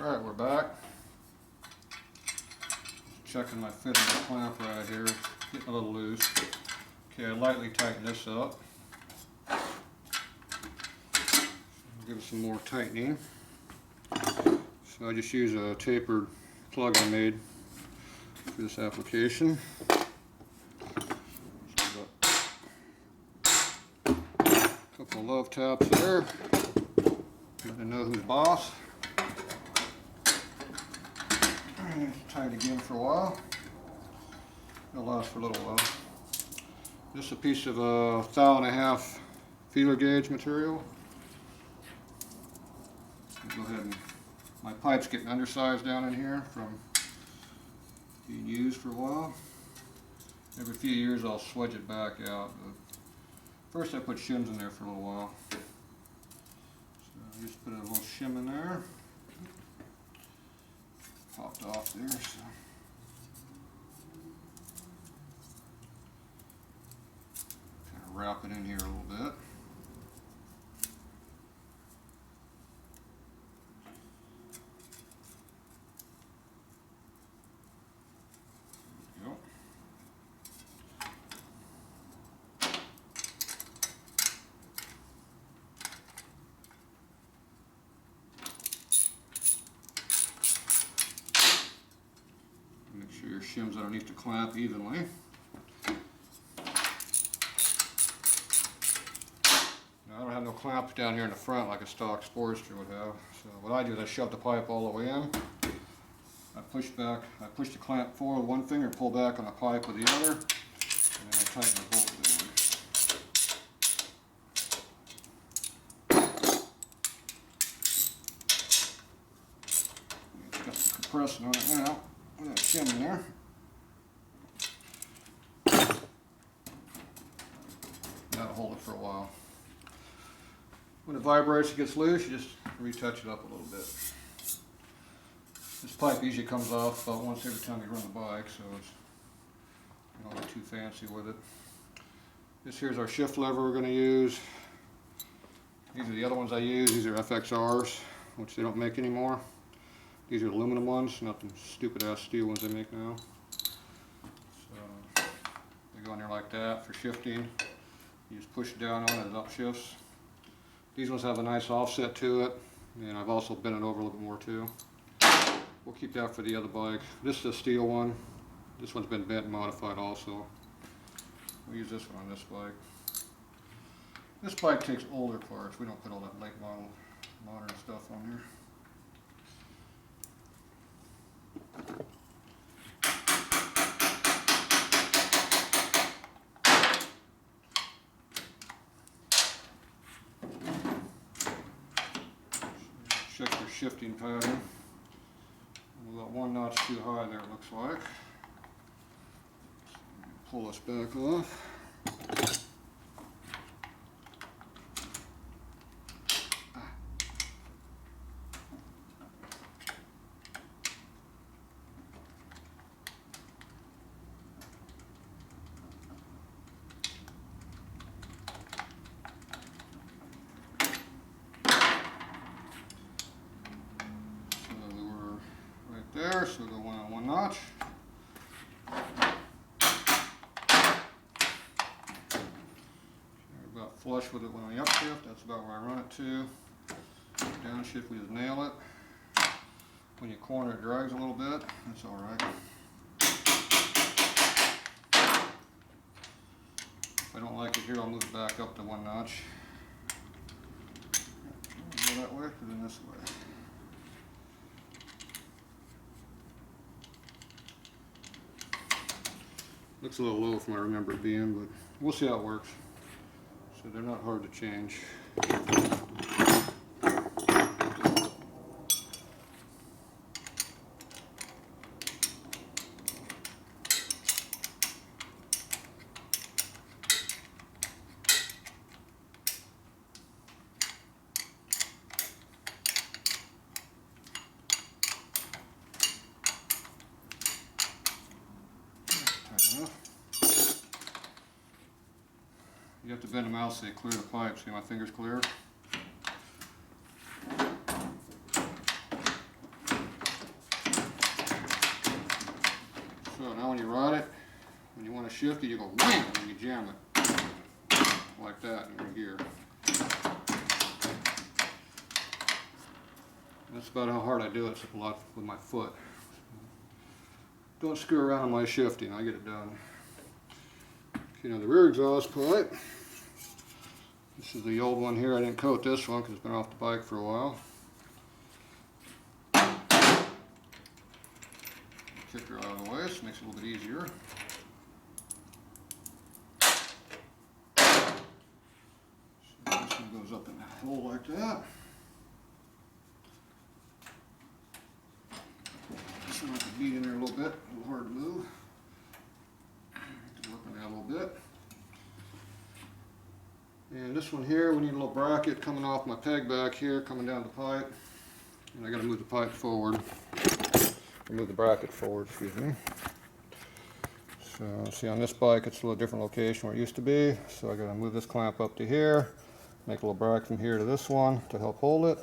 Alright, we're back. Checking my fit of the clamp right here. Getting a little loose. Okay, I lightly tighten this up. Give it some more tightening. So I just use a tapered plug I made for this application. Couple of love taps there. Getting to know who's boss. And tie it again for a while. It'll last for a little while. This is a piece of 1.5 feeler gauge material. Go ahead and my pipe's getting undersized down in here from being used for a while. Every few years I'll swedge it back out. But first I put shims in there for a little while. So I just put a little shim in there. Popped off there. So. Kind of wrap it in here a little bit. Make sure your shim's underneath the clamp evenly. Now, I don't have no clamps down here in the front like a stock Sportster would have. So what I do is I shove the pipe all the way in. I push the clamp forward with one finger, pull back on the pipe with the other, and then I tighten the bolt down. It's got some compression on it now. With that shim in there. That'll hold it for a while. When it vibrates, it gets loose, you just retouch it up a little bit. This pipe usually comes off about once every time you run the bike, so it's, you don't get too fancy with it. This here's our shift lever we're going to use. These are the other ones I use. These are FXRs, which they don't make anymore. These are aluminum ones, not the stupid ass steel ones they make now. So they go in there like that for shifting. You just push it down on it, it upshifts. These ones have a nice offset to it, and I've also bent it over a little bit more too. We'll keep that for the other bike. This is a steel one. This one's been bent and modified also. We'll use this one on this bike. This bike takes older parts. We don't put all that late model modern stuff on here. Check your shifting pattern. We got one notch too high there, it looks like. Pull this back off. There, so we'll go one notch. We're about flush with it when we upshift. That's about where I run it to. Downshift, we just nail it. When you corner, it drags a little bit. That's all right. If I don't like it here, I'll move it back up to one notch. Go that way, and then this way. Looks a little low from what I remember it being, but we'll see how it works. So they're not hard to change. You have to bend them out so they clear the pipe. See, my finger's clear. you rod it. When you want to shift it, you go wham, and you jam it like that in your gear. That's about how hard I do it. It's a lot with my foot. Don't screw around on my shifting. I get it done. Okay, now the rear exhaust pipe. This is the old one here. I didn't coat this one because it's been off the bike for a while. Kick her out of the way, so it makes it a little bit easier. So this one goes up in that hole like that. This one I can beat in there a little bit, a little hard to move. Have to work on that a little bit. And this one here, we need a little bracket coming off my peg back here, coming down the pipe. And I got to move the pipe forward. Move the bracket forward, excuse me. So see, on this bike it's a little different location where it used to be. So I got to move this clamp up to here, make a little bracket from here to this one to help hold it.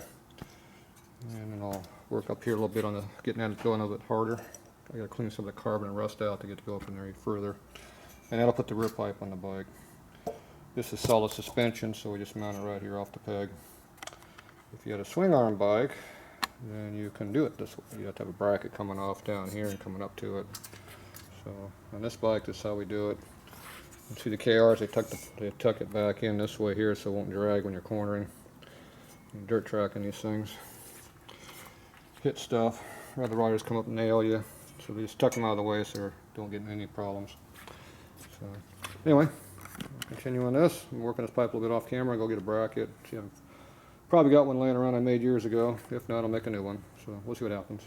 And then I'll work up here a little bit on the getting that going a little bit harder. I got to clean some of the carbon and rust out to get to go up in there further. And that'll put the rear pipe on the bike. This is solid suspension, so we just mount it right here off the peg. If you had a swing arm bike, then you can do it this way. You have to have a bracket coming off down here and coming up to it. So on this bike, this is how we do it. You see the KRs, they tuck it back in this way here so it won't drag when you're cornering. And dirt tracking these things. Hit stuff, rather riders come up and nail you. So they just tuck them out of the way so they don't get any problems. So anyway, continue on this. I'm working this pipe a little bit off camera. Go get a bracket. See, I've probably got one laying around I made years ago. If not, I'll make a new one. So we'll see what happens.